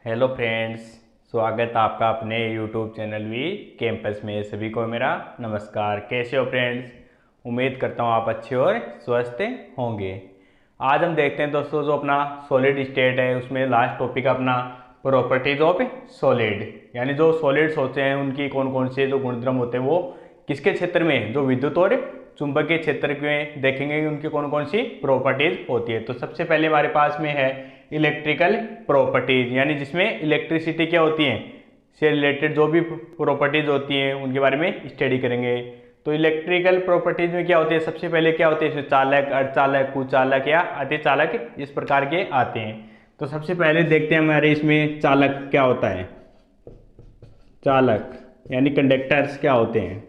Hello friends, स्वागत है आपका अपने यूट्यूब चैनल वी कैंपस में। सभी को मेरा नमस्कार। कैसे हो फ्रेंड्स? उम्मीद करता हूँ आप अच्छे और स्वस्थ होंगे। आज हम देखते हैं दोस्तों, जो अपना सॉलिड स्टेट है उसमें लास्ट टॉपिक अपना प्रॉपर्टीज ऑफ सॉलिड, यानी जो सॉलिड्स होते हैं उनकी कौन कौन से जो गुणधर्म होते हैं वो किसके क्षेत्र में, जो विद्युत और चुंबकीय क्षेत्र में देखेंगे उनकी कौन कौन सी प्रॉपर्टीज होती है। तो सबसे पहले हमारे पास में है इलेक्ट्रिकल प्रॉपर्टीज, यानी जिसमें इलेक्ट्रिसिटी क्या होती है से रिलेटेड जो भी प्रॉपर्टीज होती हैं उनके बारे में स्टडी करेंगे। तो इलेक्ट्रिकल प्रॉपर्टीज में क्या होते हैं, सबसे पहले क्या होते हैं इसमें चालक, अर्धचालक, कुचालक या अतिचालक, इस प्रकार के आते हैं। तो सबसे पहले देखते हैं हमारे इसमें चालक क्या होता है। चालक यानी कंडक्टर्स क्या होते हैं।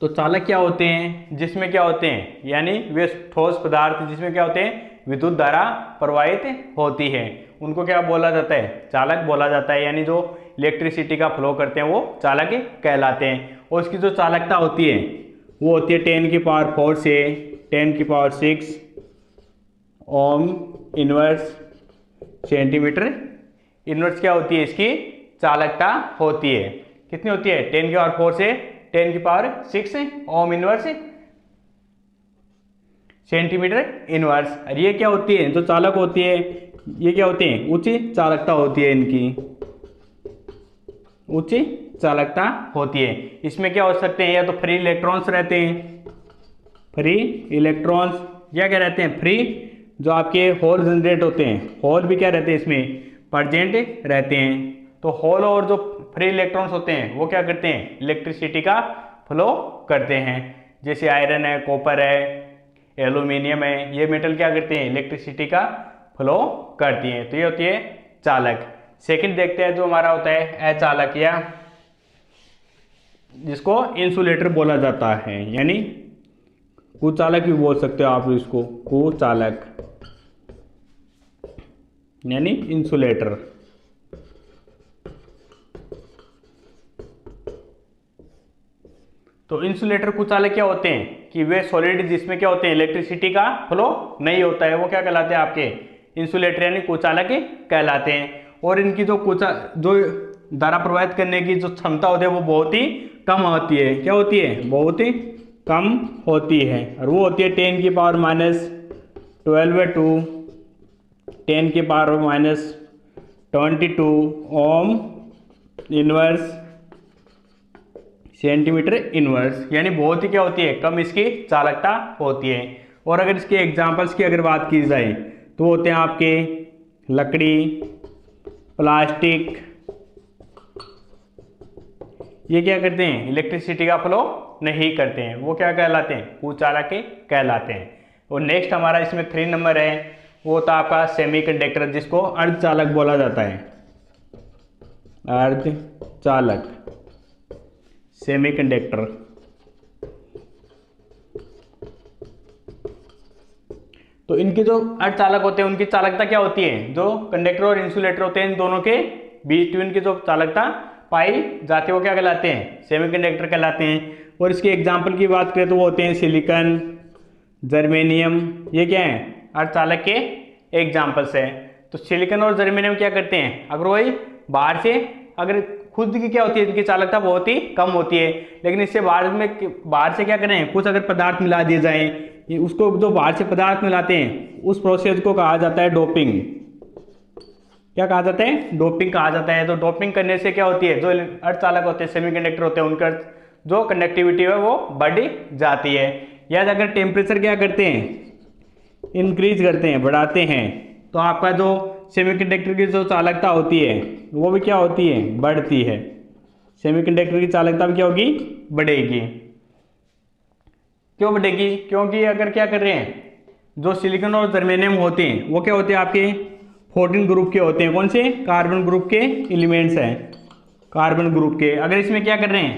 तो चालक क्या होते हैं, जिसमें क्या होते हैं, यानी वे ठोस पदार्थ जिसमें क्या होते हैं विद्युत धारा प्रवाहित होती है, उनको क्या बोला जाता है, चालक बोला जाता है। यानी जो इलेक्ट्रिसिटी का फ्लो करते हैं वो चालक कहलाते हैं। और उसकी जो चालकता होती है वो होती है 10⁴ से 10⁶ ओम इनवर्स सेंटीमीटर इनवर्स क्या होती है इसकी चालकता होती है। कितनी होती है? 10⁴ से 10⁶ ओम इनवर्स सेंटीमीटर इनवर्स। और ये क्या होती है, जो चालक होती है ये क्या होती है, उच्च चालकता होती है, इनकी उच्च चालकता होती है। इसमें क्या हो सकते हैं, या तो फ्री इलेक्ट्रॉन्स रहते हैं, फ्री इलेक्ट्रॉन्स, या क्या रहते हैं फ्री जो आपके होल जनरेट होते हैं, होल भी क्या रहते हैं इसमें प्रेजेंट रहते हैं। तो होल और जो फ्री इलेक्ट्रॉन्स होते हैं वो क्या करते हैं, इलेक्ट्रिसिटी का फ्लो करते हैं। जैसे आयरन है, कॉपर है, एल्यूमिनियम है, ये मेटल क्या करते हैं, इलेक्ट्रिसिटी का फ्लो करती हैं। तो ये होती है चालक। सेकंड देखते हैं जो हमारा होता है अचालक, या जिसको इंसुलेटर बोला जाता है, यानी कुचालक भी बोल सकते हो आप इसको, कुचालक यानी इंसुलेटर। तो इंसुलेटर कुचालक क्या होते हैं कि वे सॉलिड जिसमें क्या होते हैं इलेक्ट्रिसिटी का फ्लो नहीं होता है, वो क्या कहलाते हैं आपके इंसुलेटर यानी कुचालक कहलाते हैं। और इनकी जो धारा प्रवाहित करने की जो क्षमता होती है वो बहुत ही कम होती है। क्या होती है? बहुत ही कम होती है। और वो होती है 10⁻12 10⁻22 ओम इनवर्स सेंटीमीटर इनवर्स, यानी बहुत ही क्या होती है, कम इसकी चालकता होती है। और अगर इसके एग्जांपल्स की अगर बात की जाए तो होते हैं आपके लकड़ी, प्लास्टिक, ये क्या करते हैं, इलेक्ट्रिसिटी का फ्लो नहीं करते हैं, वो क्या कहलाते हैं, कुचालक कहलाते हैं। और नेक्स्ट हमारा इसमें 3 नंबर है, वो होता है आपका सेमीकंडक्टर, जिसको अर्धचालक बोला जाता है। अर्धचालक सेमीकंडक्टर। तो इनके जो अर्धचालक होते हैं उनकी चालकता क्या होती है, जो कंडक्टर और इंसुलेटर होते हैं इन दोनों के बीच में की जो चालकता पाई जाती है वो क्या कहलाते हैं, सेमीकंडक्टर कहलाते हैं। और इसके एग्जाम्पल की बात करें तो वो होते हैं सिलिकॉन, जर्मेनियम, ये क्या है अर्धचालक के एग्जाम्पल्स है। तो सिलिकॉन और जर्मेनियम क्या करते हैं, अगर वही बाहर से अगर खुद की क्या होती है इनकी चालकता बहुत ही कम होती है, लेकिन इससे बाहर से क्या करें, कुछ अगर पदार्थ मिला दिए जाए, उसको जो बाहर से पदार्थ मिलाते हैं उस प्रोसेस को कहा जाता है डोपिंग। क्या कहा जाता है? डोपिंग कहा जाता है। तो डोपिंग करने से क्या होती है, जो अर्धचालक होते हैं सेमीकंडक्टर होते हैं उनका जो कंडक्टिविटी है वो बढ़ जाती है। या अगर टेम्परेचर क्या करते हैं, इंक्रीज करते हैं, बढ़ाते हैं, तो आपका जो सेमीकंडक्टर की जो चालकता होती है वो भी क्या होती है, बढ़ती है। सेमीकंडक्टर की चालकता भी क्या होगी, बढ़ेगी। क्यों बढ़ेगी? क्योंकि अगर क्या कर रहे हैं, जो सिलिकॉन और जर्मेनियम होते हैं वो क्या होते हैं आपके 14 ग्रुप के होते हैं। कौन से? कार्बन ग्रुप के एलिमेंट्स हैं, कार्बन ग्रुप के। अगर इसमें क्या कर रहे हैं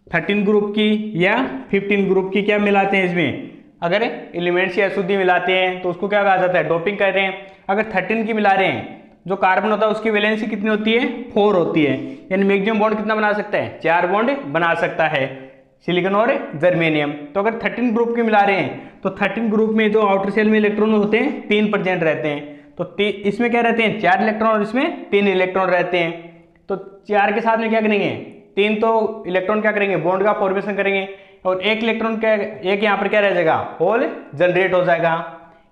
13 ग्रुप की या 15 ग्रुप की क्या मिलाते हैं, इसमें अगर एलिमेंट्स की अशुद्धि मिलाते हैं तो उसको क्या कहा जाता है, डोपिंग कर रहे हैं। अगर 13 की मिला रहे हैं, जो कार्बन होता है उसकी वैलेंसी कितनी होती है, 4 होती है, यानी मैक्सिमम बॉन्ड कितना बना सकता है, 4 बॉन्ड बना सकता है। सिलिकॉन और जर्मेनियम। तो अगर 13 ग्रुप के मिला रहे हैं तो 13 ग्रुप में जो आउटर शेल में इलेक्ट्रॉन होते हैं 3% रहते हैं। तो इसमें क्या रहते हैं 4 इलेक्ट्रॉन और इसमें 3 इलेक्ट्रॉन रहते हैं। तो 4 के साथ में क्या करेंगे 3 तो इलेक्ट्रॉन क्या करेंगे बॉन्ड का फॉर्मेशन करेंगे और एक इलेक्ट्रॉन क्या एक यहाँ पर क्या रह जाएगा होल जनरेट हो जाएगा।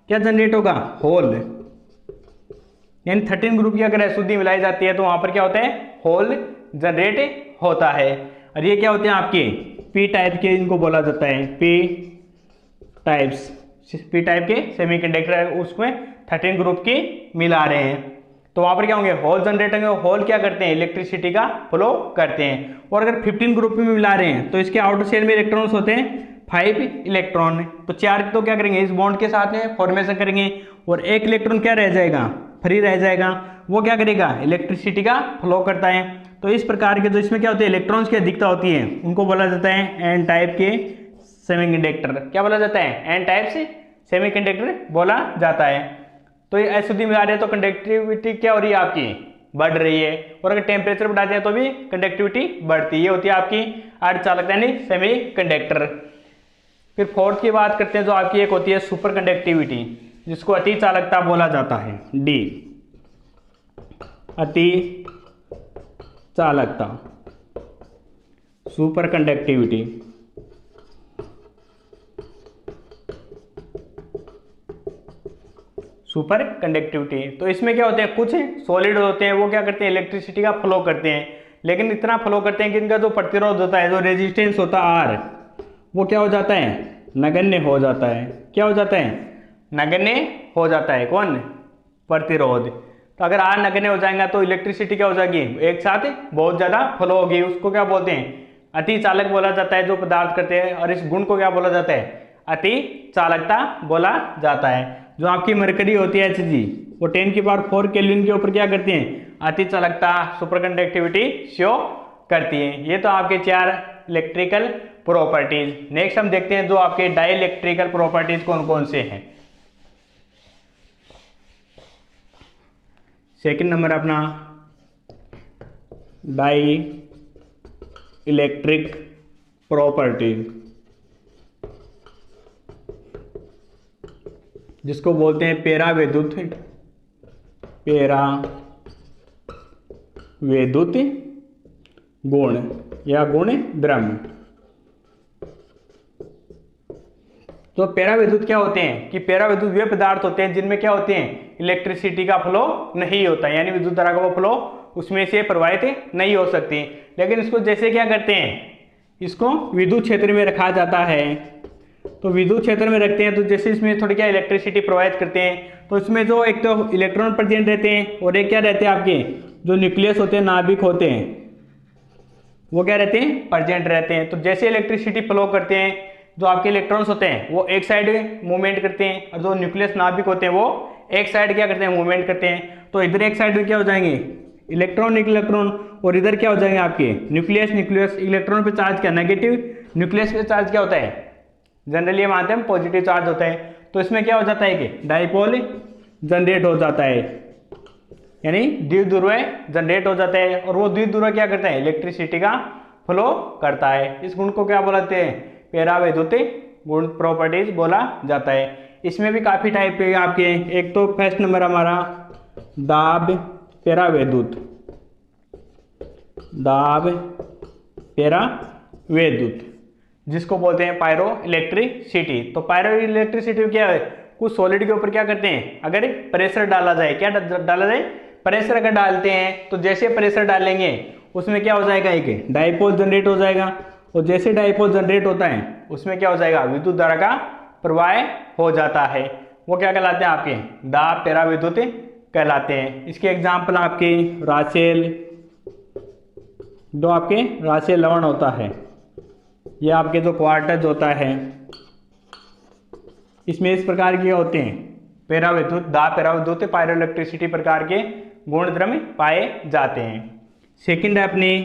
क्या जनरेट होगा होल, यानी 13 ग्रुप की अगर अशुद्धि मिलाई जाती है तो वहां पर क्या होता है होल जनरेट होता है। और ये क्या होते हैं आपके पी टाइप के, इनको बोला जाता है पी टाइप्स। पी टाइप के सेमीकंडक्टर उसमें 13 ग्रुप की मिला रहे हैं तो वहां पर क्या होंगे होल जनरेट होंगे। होल क्या करते हैं इलेक्ट्रिसिटी का फ्लो करते हैं। और अगर 15 ग्रुप में मिला रहे हैं तो इसके आउटर शेल में इलेक्ट्रॉन्स होते हैं 5 इलेक्ट्रॉन। तो 4 तो क्या करेंगे इस बॉन्ड के साथ में फॉर्मेशन करेंगे और एक इलेक्ट्रॉन क्या रह जाएगा फ्री रह जाएगा, वो क्या करेगा इलेक्ट्रिसिटी का फ्लो करता है। तो इस प्रकार के जो इसमें क्या होते हैं इलेक्ट्रॉन्स की अधिकता होती है उनको बोला जाता है एन टाइप के सेमीकंडक्टर। क्या बोला जाता है एन टाइप से सेमीकंडक्टर बोला जाता है। तो ये अशुद्धि मिला रहे हैं तो कंडक्टिविटी क्या हो रही है आपकी बढ़ रही है। और अगर टेम्परेचर बढ़ाते हैं तो भी कंडक्टिविटी बढ़ती है। ये होती है आपकी अर्धचालकता यानी सेमीकंडक्टर। फिर फोर्थ की बात करते हैं जो आपकी एक होती है सुपर कंडक्टिविटी जिसको अति चालकता बोला जाता है डी, अति चालकता सुपर कंडक्टिविटी। सुपर कंडक्टिविटी तो इसमें क्या होते हैं कुछ सॉलिड होते हैं वो क्या करते हैं इलेक्ट्रिसिटी का फ्लो करते हैं, लेकिन इतना फ्लो करते हैं कि इनका जो प्रतिरोध होता है जो रेजिस्टेंस होता है आर वो क्या हो जाता है नगण्य हो जाता है। क्या हो जाता है नगण्य हो जाता है कौन प्रतिरोध। तो अगर आर नगण्य हो जाएगा तो इलेक्ट्रिसिटी क्या हो जाएगी एक साथ बहुत ज़्यादा फ्लो होगी। उसको क्या बोलते हैं अति चालक बोला जाता है जो पदार्थ करते हैं। और इस गुण को क्या बोला जाता है अति चालकता बोला जाता है। जो आपकी मरकरी होती है Hg वो 10⁴ केल्विन के ऊपर क्या करती हैं अति चालकता सुपर कंडक्टिविटी शो करती है। ये तो आपके 4 इलेक्ट्रिकल प्रॉपर्टीज। नेक्स्ट हम देखते हैं जो आपके डाई इलेक्ट्रिकल प्रॉपर्टीज कौन कौन से हैं। सेकंड नंबर अपना डाई इलेक्ट्रिक प्रॉपर्टी जिसको बोलते हैं पेरा विद्युत गुण या गुण द्रव्य। तो पेरा विद्युत क्या होते हैं कि पेरा विद्युत वे पदार्थ होते हैं जिनमें क्या होते हैं इलेक्ट्रिसिटी का फ्लो नहीं होता, यानी विद्युत धारा का वो फ्लो उसमें से प्रवाहित नहीं हो सकती। लेकिन इसको जैसे क्या करते हैं इसको विद्युत क्षेत्र में रखा जाता है। तो विद्युत क्षेत्र में रखते हैं तो जैसे इसमें थोड़ी क्या इलेक्ट्रिसिटी प्रवाहित करते हैं तो इसमें जो एक तो इलेक्ट्रॉन प्रेजेंट रहते हैं और एक क्या रहते हैं आपके जो न्यूक्लियस होते हैं नाभिक होते हैं वो क्या रहते हैं प्रेजेंट रहते हैं। तो जैसे इलेक्ट्रिसिटी फ्लो करते हैं जो आपके इलेक्ट्रॉन्स होते हैं वो एक साइड मूवमेंट करते हैं और जो न्यूक्लियस नाभिक होते हैं वो एक साइड क्या करते हैं मूवमेंट करते हैं। तो इधर एक साइड में क्या हो जाएंगे इलेक्ट्रॉन और इधर क्या हो जाएंगे आपके न्यूक्लियस। इलेक्ट्रॉन पे चार्ज क्या नेगेटिव, न्यूक्लियस पे चार्ज क्या होता है जनरली मानते हैं पॉजिटिव चार्ज होता है। तो इसमें क्या हो जाता है कि डाइपोल जनरेट हो जाता है, यानी द्विध्रुव जनरेट हो जाता है। और वो द्विध्रुव क्या करता है इलेक्ट्रिसिटी का फ्लो करता है। इस गुण को क्या बोलते हैं पेरा विद्युत गुण प्रॉपर्टीज बोला जाता है। इसमें भी काफी टाइप के आपके एक तो फर्स्ट नंबर हमारा दाब पेरा विद्युत जिसको बोलते हैं पायरो इलेक्ट्रिसिटी। तो पायरो इलेक्ट्रिसिटी क्या है कुछ सॉलिड के ऊपर क्या करते हैं अगर प्रेशर डाला जाए, क्या डाला जाए प्रेशर अगर डालते हैं तो जैसे प्रेशर डालेंगे उसमें क्या हो जाएगा एक डाइपोल जनरेट हो जाएगा। और जैसे डाइपोल जनरेट होता है उसमें क्या हो जाएगा विद्युत धारा का प्रवाह हो जाता है। वो क्या कहलाते हैं आपके दाब पेरा विद्युत कहलाते हैं। इसके एग्जाम्पल आपके रासेल, जो आपके रासेल लवण होता है, ये आपके जो क्वार्टज होता है इसमें इस प्रकार के होते हैं पेरा विद्युत दाब पेरा विद्युत पायरो इलेक्ट्रिसिटी प्रकार के गुण द्रव्य पाए जाते हैं। सेकंड है अपनी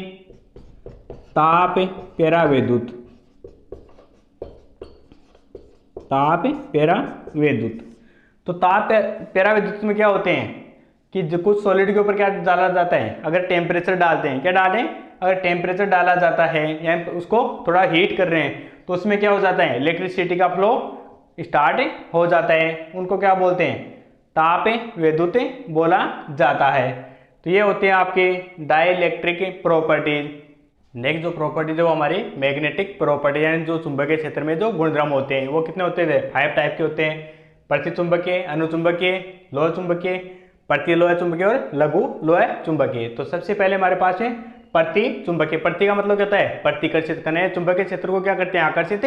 ताप पेरा विद्युत, तो ताप पेरा विद्युत में क्या होते हैं कि जो कुछ सॉलिड के ऊपर क्या डाला जाता है अगर टेम्परेचर डालते हैं क्या डालें अगर टेम्परेचर डाला जाता है या उसको थोड़ा हीट कर रहे हैं तो उसमें क्या हो जाता है, इलेक्ट्रिसिटी का फ्लो स्टार्ट हो जाता है। उनको क्या बोलते हैं, ताप विद्युत बोला जाता है। तो ये होते हैं आपके डाइलेक्ट्रिक प्रॉपर्टीज। नेक्स्ट जो प्रॉपर्टीज है वो हमारी मैग्नेटिक प्रॉपर्टी, यानी जो चुंबकीय क्षेत्र में जो गुणधर्म होते हैं वो कितने होते हैं, 5 टाइप के होते हैं। प्रतिचुंबकीय, अनुचुंबकीय, लोह चुंबकीय, प्रति लोह चुंबकीय और लघु लोह चुंबकीय। तो सबसे पहले हमारे पास है प्रति चुंबकीय। प्रति का मतलब क्या होता है, प्रतिकर्षित करना। चुंबकीय क्षेत्र को क्या करते हैं, आकर्षित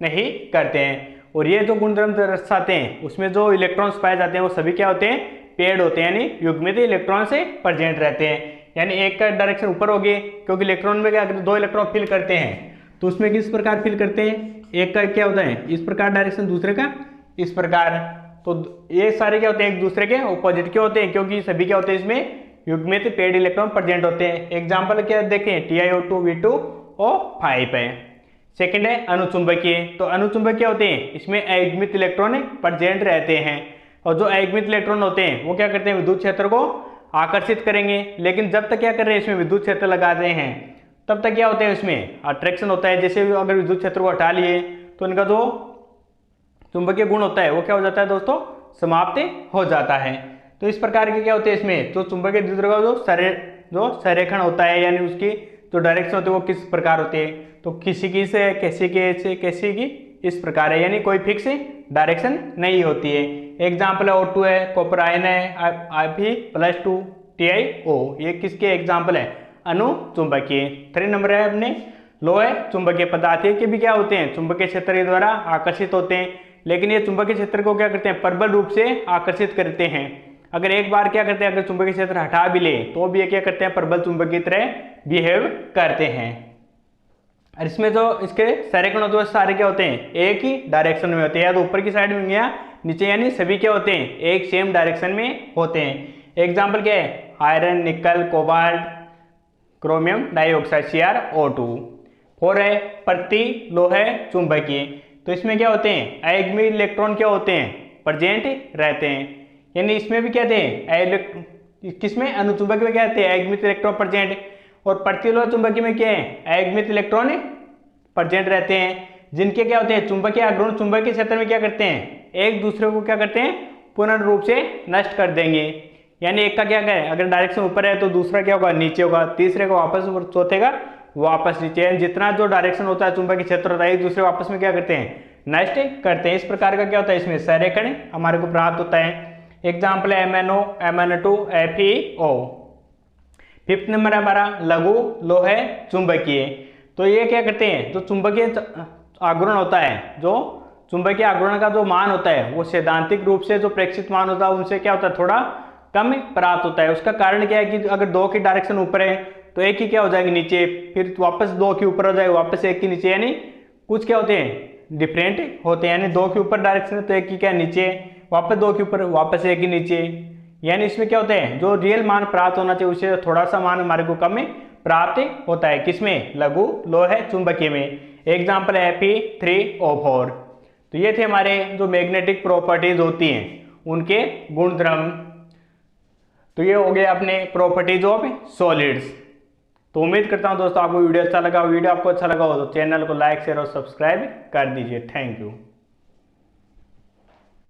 नहीं करते हैं। और ये जो गुणधर्म दर्शाते हैं उसमें जो इलेक्ट्रॉन्स पाए जाते हैं वो सभी क्या होते हैं, पेड होते हैं, यानी युग्मित इलेक्ट्रॉन से प्रेजेंट रहते हैं। यानी एक का डायरेक्शन ऊपर होगी, क्योंकि इलेक्ट्रॉन में क्या 2 इलेक्ट्रॉन फिल करते हैं, तो उसमें किस प्रकार फिल करते हैं, एक का क्या होता है इस प्रकार डायरेक्शन, दूसरे का इस प्रकार। तो ये सारे क्या होते हैं, एक दूसरे के ऑपोजिट के होते हैं, क्योंकि सभी क्या होते हैं इसमें युग्मित पेड इलेक्ट्रॉन प्रेजेंट होते हैं। एग्जाम्पल क्या देखें, TiO2 V2O5 है। सेकेंड है अनुचुंबकीय। तो अनुचुंबकीय होते हैं, इसमें अयुग्मित इलेक्ट्रॉन प्रेजेंट रहते हैं, और जो अयुग्मित इलेक्ट्रॉन होते हैं वो क्या करते हैं, विद्युत क्षेत्र को आकर्षित करेंगे। लेकिन जब तक क्या कर रहे हैं, इसमें विद्युत क्षेत्र लगा रहे हैं, तब तक क्या होता है, इसमें अट्रैक्शन होता है। जैसे अगर विद्युत क्षेत्र को हटा लिए तो इनका जो चुंबकीय गुण होता है वो क्या हो जाता है दोस्तों, समाप्त हो जाता है। तो इस प्रकार के क्या होते हैं इसमें, तो चुंबकीय द्विध्रुव का जो संरेखण होता है, यानी उसकी जो डायरेक्शन होती है वो किस प्रकार होती है, तो किसी की से कैसी की से कैसी की इस प्रकार है, यानी कोई फिक्स डायरेक्शन नहीं होती है। एग्जाम्पल है O2 है, कॉपर आयन है, Fe+2 TiO, ये किसके एग्जाम्पल है, अनुचुंबकीय। 3 नंबर है अपने लोह चुंबकीय पदार्थ के भी क्या होते हैं, चुंबकीय क्षेत्र के द्वारा आकर्षित होते हैं, लेकिन ये चुंबकीय क्षेत्र को क्या करते हैं, प्रबल रूप से आकर्षित करते हैं। अगर एक बार क्या करते हैं, अगर चुंबकीय क्षेत्र हटा भी ले तो भी ये क्या करते हैं, प्रबल चुंबकीय तरह बिहेव करते हैं। और इसमें जो इसके संरेखण होते हैं सारे क्या होते हैं, एक ही डायरेक्शन में होते हैं, या तो ऊपर की साइड में या नीचे, यानी सभी क्या होते हैं, एक सेम डायरेक्शन में होते हैं। एग्जाम्पल क्या है, आयरन, निकल, कोबाल्ट, क्रोमियम डाइऑक्साइड CrO2। 4 है प्रति लोह चुंबकीय। तो इसमें क्या होते हैं, अयुग्मित इलेक्ट्रॉन क्या होते हैं, प्रेजेंट रहते हैं, यानी इसमें भी क्या थे, किसमें, अनुचुंबकीय में क्या थे, अयुग्मित इलेक्ट्रॉन प्रेजेंट। और प्रतिलोह चुंबकीय में क्या है, अयुग्मित इलेक्ट्रॉन प्रेजेंट रहते हैं, जिनके क्या होते हैं, चुंबकीय आघूर्ण चुंबकीय क्षेत्र में क्या करते हैं, एक दूसरे को क्या करते हैं, पूर्ण रूप से नष्ट कर देंगे। यानी एक का क्या है, अगर डायरेक्शन ऊपर है तो दूसरा क्या होगा, नीचे होगा, तीसरे का वापस ऊपर, चौथे का वापस नीचे। जितना जो डायरेक्शन होता है चुंबकीय क्षेत्र होता है, एक दूसरे वापस में क्या करते हैं, नष्ट करते हैं। इस प्रकार का क्या होता है, इसमें संरेखण हमारे को प्राप्त होता है। एग्जाम्पल है MnO, Mn2, FeO। 5th number हमारा लघु लोह चुंबकीय। तो ये क्या करते हैं, जो चुंबकीय आघूर्ण होता है, जो चुंबकीय आघूर्ण का जो मान होता है वो सैद्धांतिक रूप से जो प्रेक्षित मान होता है उनसे क्या होता है, थोड़ा कम प्राप्त होता है। उसका कारण क्या है कि अगर 2 की डायरेक्शन ऊपर है तो एक की क्या हो जाएगी नीचे, फिर वापस 2 की ऊपर हो जाएगी, वापस 1 की नीचे, यानी कुछ क्या होते हैं, डिफरेंट होते हैं। यानी 2 के ऊपर डायरेक्शन है तो 1 की क्या नीचे, वापस 2 के ऊपर, वापस 1 की नीचे। यानी इसमें क्या होता है, जो रियल मान प्राप्त होना चाहिए उससे थोड़ा सा मान हमारे को कम प्राप्त होता है। किसमें, लघु लोह चुंबकीय में। एग्जाम्पल है Fe3O4। तो ये थे हमारे जो मैग्नेटिक प्रॉपर्टीज होती हैं उनके गुणधर्म। तो ये हो गए अपने प्रॉपर्टीज ऑफ सॉलिड्स। तो उम्मीद करता हूं दोस्तों आपको वीडियो अच्छा लगा। वीडियो आपको अच्छा लगा हो तो चैनल को लाइक, शेयर और सब्सक्राइब कर दीजिए। Thank you.